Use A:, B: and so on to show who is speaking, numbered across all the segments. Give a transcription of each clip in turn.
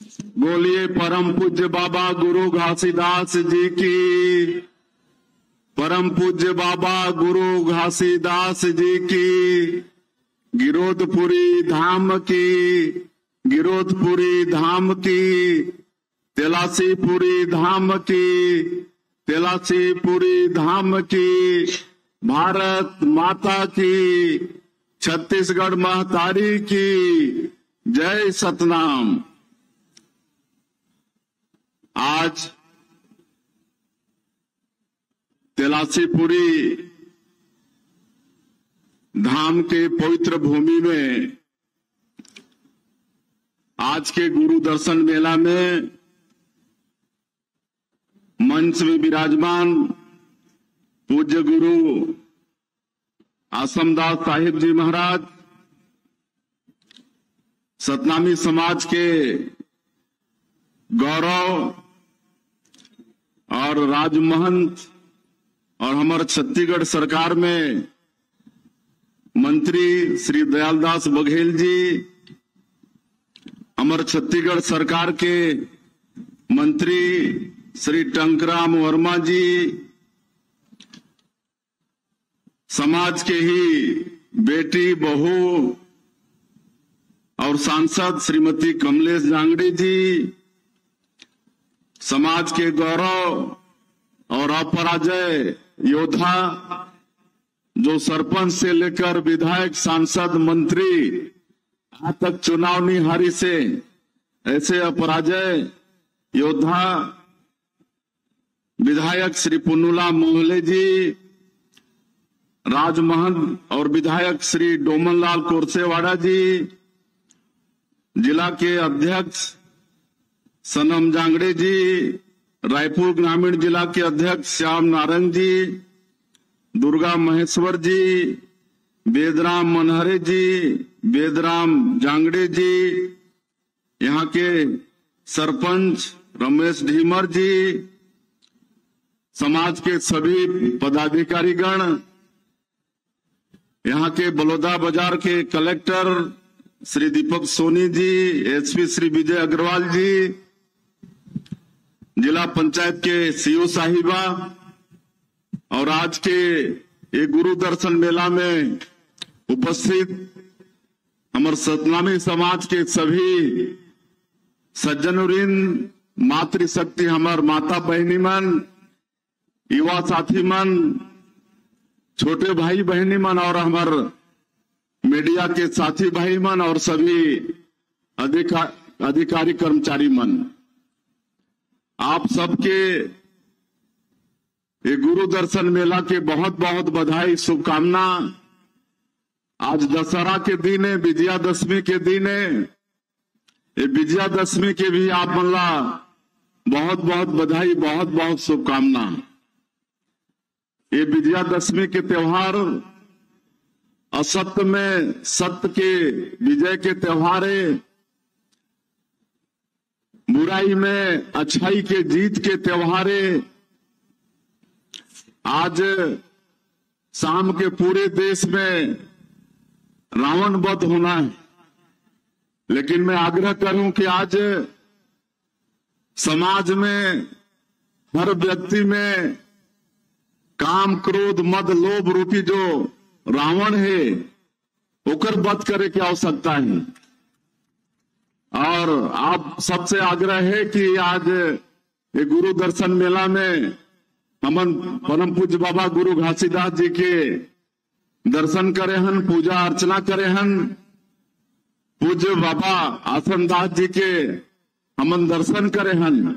A: बोलिए परम पूज्य बाबा गुरु घासीदास जी की। परम पूज्य बाबा गुरु घासीदास जी की। गिरोधपुरी धाम की, गिरोधपुरी धाम की, तेलासीपुरी धाम की, तेलासीपुरी धाम की। भारत माता की, छत्तीसगढ़ महतारी की जय सतनाम। आज तेलासीपुरी धाम के पवित्र भूमि में आज के गुरु दर्शन मेला में मंच में विराजमान पूज्य गुरु आसमदास साहिब जी महाराज, सतनामी समाज के गौरव और राजमहंत और हमारे छत्तीसगढ़ सरकार में मंत्री श्री दयालदास बघेल जी, हमारे छत्तीसगढ़ सरकार के मंत्री श्री टंकराम वर्मा जी, समाज के ही बेटी बहू और सांसद श्रीमती कमलेश जांगड़े जी, समाज के गौरव और अपराजय योद्धा जो सरपंच से लेकर विधायक, सांसद, मंत्री आज तक चुनाव नहीं हारी से ऐसे अपराजय योद्धा विधायक श्री पुन्नूला मोहले जी, राजमहंत और विधायक श्री डोमनलाल कोरसेवाड़ा जी, जिला के अध्यक्ष सनम जांगड़े जी, रायपुर ग्रामीण जिला के अध्यक्ष श्याम नारंग जी, दुर्गा महेश्वर जी, वेदराम मनहरे जी, वेदराम जांगड़े जी, यहाँ के सरपंच रमेश ढीमर जी, समाज के सभी पदाधिकारीगण, यहाँ के बलौदा बाजार के कलेक्टर श्री दीपक सोनी जी, एसपी श्री विजय अग्रवाल जी, जिला पंचायत के सीओ साहिबा और आज के ये गुरु दर्शन मेला में उपस्थित हमारे सतनामी समाज के सभी सज्जनवृंद, मातृशक्ति, हमार माता बहनी मन, युवा साथी मन, छोटे भाई बहनी मन और हमार मीडिया के साथी भाई मन और सभी अधिकारी कर्मचारी मन, आप सबके ये गुरु दर्शन मेला के बहुत बहुत बधाई, शुभकामना। आज दशहरा के दिन है, विजयादशमी के दिन है। ये विजयादशमी के भी आप मल्ला बहुत बहुत बधाई, बहुत बहुत शुभकामना। ये विजयादशमी के त्योहार असत्य में सत्य के विजय के त्योहार है, बुराई में अच्छाई के जीत के त्योहार है। आज शाम के पूरे देश में रावण वध होना है, लेकिन मैं आग्रह करूं कि आज समाज में हर व्यक्ति में काम, क्रोध, मद, लोभ रूपी जो रावण है ओकर वध करे की आवश्यकता है। और आप सबसे आग्रह है कि आज ये गुरु दर्शन मेला में हमन परम पूज्य बाबा गुरु घासीदास जी के दर्शन करे हन, पूजा अर्चना करे हन। पूज्य बाबा आसमदास जी के हमन दर्शन करे हन,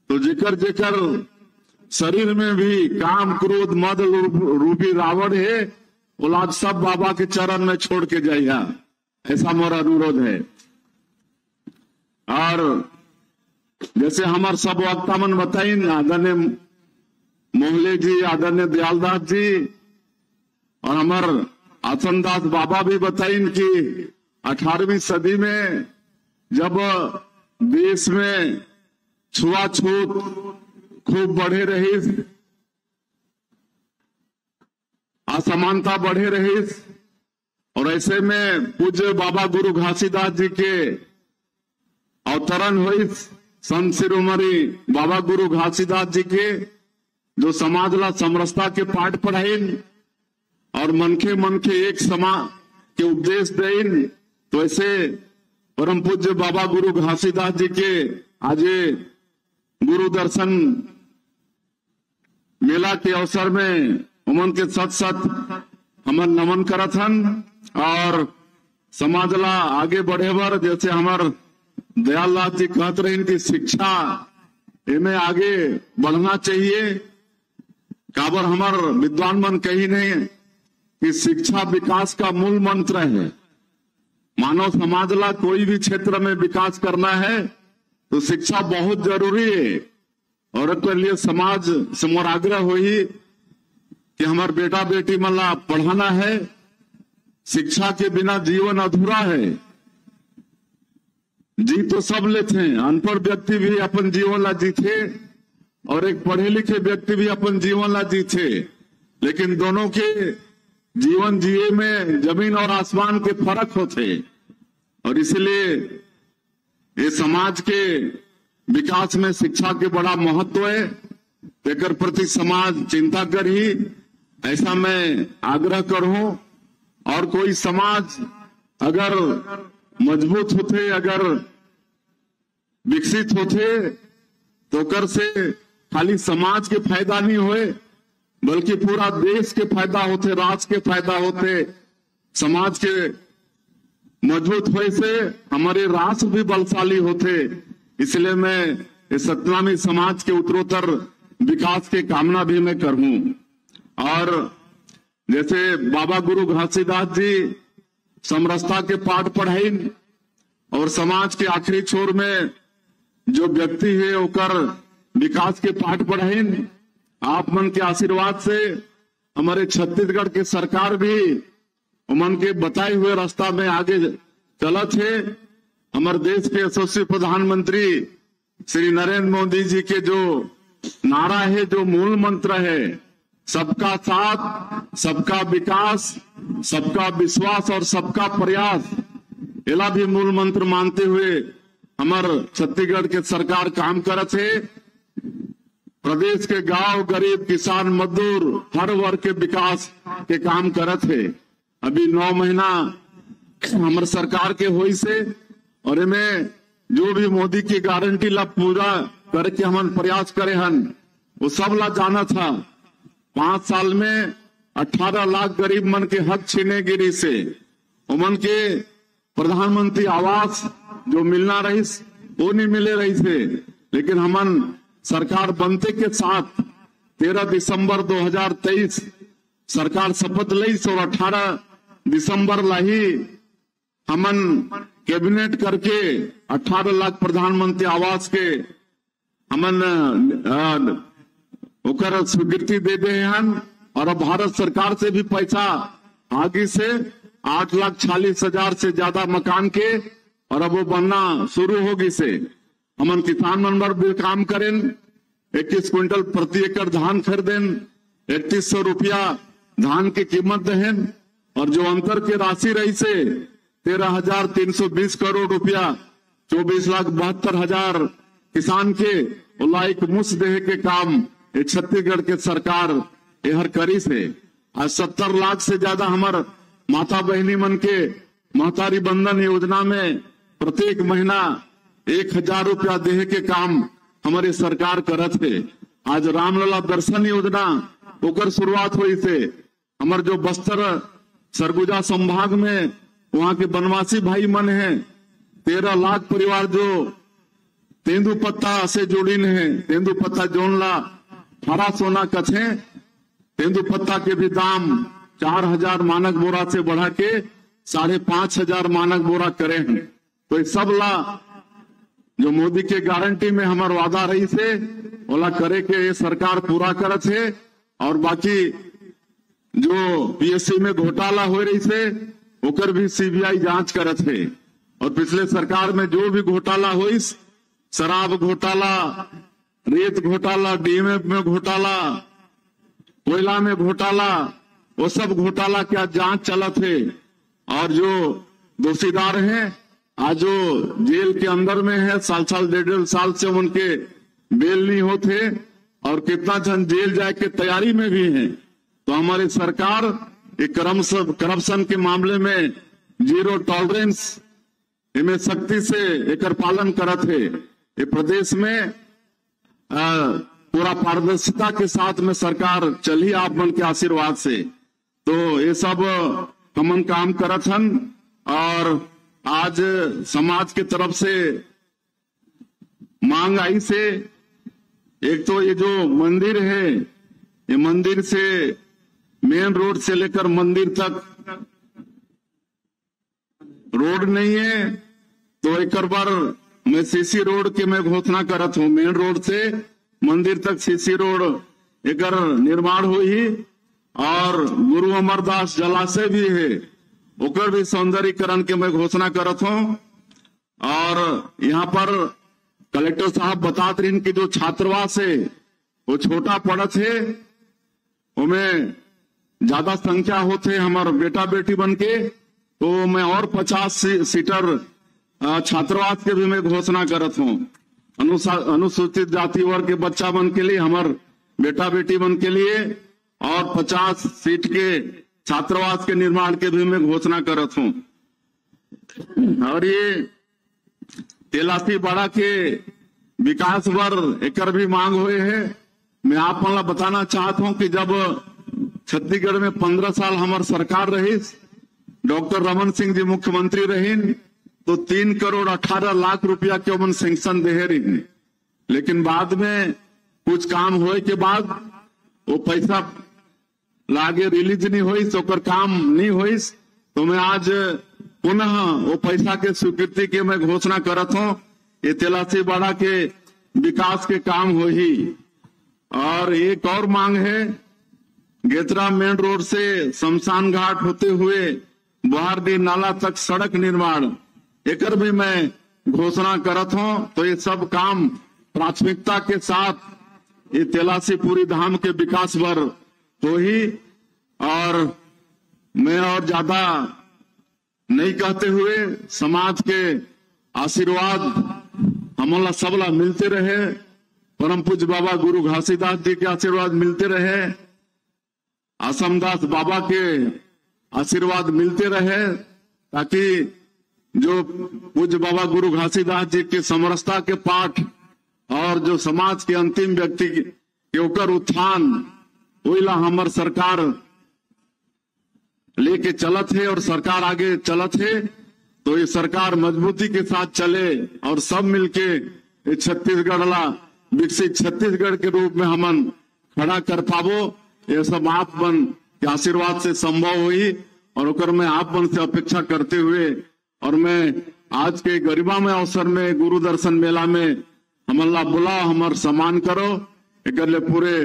A: तो जेकर जेकर शरीर में भी काम, क्रोध, मद रूपी रावण है, औलाद सब बाबा के चरण में छोड़ के जाइया, ऐसा मोरा अनुरोध है। और जैसे हमारे सब वक्ता मन बताइन, आदरणीय मोहले जी, आदरणीय दयालदास जी और हमारे आसमदास बाबा भी बताइन कि 18वीं सदी में जब देश में छुआछूत खूब बढ़े रही, असमानता बढ़े रही, और ऐसे में पूज्य बाबा गुरु घासीदास जी के अवतरण हुई संत शिरोमणि बाबा गुरु घासीदास जी के, जो समाज ला समरसता के पाठ पढ़ाइन और मन के एक समा के उपदेश देन। तो ऐसे परम पूज्य बाबा गुरु घासीदास जी के आज गुरु दर्शन मेला के अवसर में उमन के सत सत हमन नमन करत हन और समाज ला आगे बढ़े बर, जैसे हमार दयालनाथ जी कहते रहे कि शिक्षा इनमें आगे बढ़ना चाहिए। काबर हमार विद्वान मन कही नहीं कि शिक्षा विकास का मूल मंत्र है। मानव समाज ला कोई भी क्षेत्र में विकास करना है तो शिक्षा बहुत जरूरी है। और इसके लिए समाज से मोर आग्रह हुई कि हमार बेटा बेटी मन ला पढ़ाना है। शिक्षा के बिना जीवन अधूरा है। जी तो सब लेते हैं, अनपढ़ व्यक्ति भी अपन जीवन ला जीते और एक पढ़े लिखे व्यक्ति भी अपन जीवन ला जीते, लेकिन दोनों के जीवन जिए में जमीन और आसमान के फर्क होते। और इसलिए ये समाज के विकास में शिक्षा के बड़ा महत्व है। एकर प्रति समाज चिंता कर ही, ऐसा मैं आग्रह करूं। और कोई समाज अगर मजबूत होते, अगर विकसित होते तो कर से खाली समाज के फायदा नहीं होए, बल्कि पूरा देश के फायदा होते, राष्ट्र के फायदा होते। समाज के मजबूत होए से हमारे राष्ट्र भी बलशाली होते। इसलिए मैं इस सतनामी समाज के उत्तरोत्तर विकास के कामना भी मैं करूं। और जैसे बाबा गुरु घासीदास जी समरसता के पाठ पढ़ाइन और समाज के आखिरी छोर में जो व्यक्ति है ओकर विकास के पाठ पढ़ाइन। आप मन के आशीर्वाद से हमारे छत्तीसगढ़ के सरकार भी उमन के बताए हुए रास्ता में आगे चलत है। हमारे देश के यशस्वी प्रधानमंत्री श्री नरेंद्र मोदी जी के जो नारा है, जो मूल मंत्र है, सबका साथ, सबका विकास, सबका विश्वास और सबका प्रयास, एला भी मूल मंत्र मानते हुए हमार छत्तीसगढ़ के सरकार काम करत है। प्रदेश के गांव, गरीब, किसान, मजदूर हर वर्ग के विकास के काम करत है। अभी 9 महीना हमारे सरकार के होई से, और इनमें जो भी मोदी की गारंटी ला पूरा करके हम प्रयास करे हन, वो सब ला जाना था। 5 साल में 18 लाख गरीब मन के हक छीने गिरी से उमन के प्रधानमंत्री आवास जो मिलना रही वो नहीं मिले रही थे। लेकिन हमन सरकार बनते के साथ 13 दिसंबर 2023 सरकार शपथ ली और 18 दिसंबर ला ही हमन कैबिनेट करके 18 लाख प्रधानमंत्री आवास के हमन ओकर स्वीकृति दे दे हन। और अब भारत सरकार से भी पैसा आगे से 8,40,000 से ज्यादा मकान के, और अब वो बनना शुरू होगी से हमन किसान मन भी काम करें। 21 क्विंटल प्रति एकड़ धान खरीदें, 3100 रुपया धान की कीमत दें। और जो अंतर के राशि रही से 13,320 करोड़ रुपया, 24,72,000 किसान के ओला एक मुश्त देह के काम ये छत्तीसगढ़ के सरकार यहर करी से। आज 70 लाख से ज्यादा हमार माता बहनी मन के महतारी बंधन योजना में प्रत्येक महीना 1,000 रुपया देह के काम हमारे सरकार करत है। आज रामलला दर्शन योजना ओकर शुरुआत हुई से। हमार जो बस्तर सरगुजा संभाग में वहां के बनवासी भाई मन हैं, 13 लाख परिवार जो तेंदुपत्ता से जुड़ीन है। तेंदुपत्ता जोनला हरा सोना कछे, तेंदुपत्ता के भी दाम 4,000 मानक बोरा से बढ़ा के 5,500 मानक बोरा करे हैं। तो इस सब ला जो मोदी के गारंटी में हमार वादा रही से ओला करे के ये सरकार पूरा करत है। और बाकी जो पीएससी में घोटाला हो रही से ओकर भी सीबीआई जांच करत है। और पिछले सरकार में जो भी घोटाला हुई, शराब घोटाला, रेत घोटाला, डीएमएफ में घोटाला, कोयला में घोटाला, वो सब घोटाला क्या जांच चलत है। और जो दोषीदार हैं आज जो जेल के अंदर में है, साल साल 1.5 साल से उनके बेल नहीं होते और कितना जन जेल जाए के तैयारी में भी है। तो हमारी सरकार करप्शन के मामले में जीरो टॉलरेंस इनमें सख्ती से एक पालन करत है। ये प्रदेश में पूरा पारदर्शिता के साथ में सरकार चली आप मन के आशीर्वाद से। तो ये सब हमन काम करत हन और आज समाज की तरफ से मांग आई से एक तो ये जो मंदिर है, ये मंदिर से मेन रोड से लेकर मंदिर तक रोड नहीं है, तो एक बार मैं सीसी रोड के मैं घोषणा करत हूँ। मेन रोड से मंदिर तक सीसी रोड एक निर्माण हुई और गुरु अमरदास जलाशय भी है, ओकर भी सौंदर्यीकरण के मैं घोषणा करत हूँ। और यहाँ पर कलेक्टर साहब बतात रही कि जो छात्रावास है वो छोटा पड़त है, उनमें ज्यादा संख्या होते हमारे बेटा बेटी बन के, तो मैं और 50 सीटर छात्रावास के भी मैं घोषणा करत हूँ। अनुसूचित जाति वर्ग के बच्चा बन के लिए, हमारे बेटा बेटी बन के लिए और 50 सीट के छात्रावास के निर्माण के भी मैं घोषणा करत हूँ। और ये तेलासी बाड़ा के विकास पर एक भी मांग हुए है। मैं आप मन बताना चाहता हूँ कि जब छत्तीसगढ़ में 15 साल हमारी सरकार रही, डॉक्टर रमन सिंह जी मुख्यमंत्री रही, तो 3 करोड़ 18 लाख रुपया के उमन सैंक्शन दे रही, लेकिन बाद में कुछ काम होए के बाद वो पैसा लागे रिलीज नहीं हुई, तो काम नहीं हुई। तो मैं आज पुनः वो पैसा के स्वीकृति के मैं घोषणा करत हूँ। ये तेलासी बाड़ा के विकास के काम हो ही। और एक और मांग है, गेतरा मेन रोड से शमशान घाट होते हुए बुहारडी नाला तक सड़क निर्माण, एक भी मैं घोषणा करत हूँ। तो ये सब काम प्राथमिकता के साथ ये तेलासी पूरी धाम के विकास पर हो ही। और मैं और ज्यादा नहीं कहते हुए, समाज के आशीर्वाद हमला सबला मिलते रहे, परम पूज्य बाबा गुरु घासीदास जी के आशीर्वाद मिलते रहे, असमदास बाबा के आशीर्वाद मिलते रहे, ताकि जो पूज्य बाबा गुरु घासीदास जी के समरसता के पाठ और जो समाज के अंतिम व्यक्ति के ओकर उत्थान ओइला हमर सरकार लेके चलत है और सरकार आगे चलत है। तो ये सरकार मजबूती के साथ चले और सब मिलके छत्तीसगढ़ ला विकसित छत्तीसगढ़ के रूप में हमन खड़ा कर पाबो। ये सब आप मन के आशीर्वाद से संभव हुई और ओकर में आप मन से अपेक्षा करते हुए, और मैं आज के गरिमामय अवसर में गुरु दर्शन मेला में हमन ला बुलाओ, हमार सम्मान करो। एक पूरे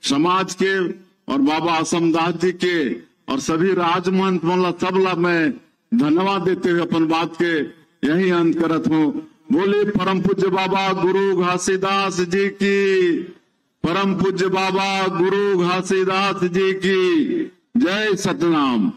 A: समाज के और बाबा असमदास जी के और सभी राजमहंत मन ला सब ला मैं धन्यवाद देते हुए अपन बात के यही अंत करत हूँ। बोले परम पूज्य बाबा गुरु घासीदास जी की, परम पूज्य बाबा गुरु घासीदास जी की जय सतनाम।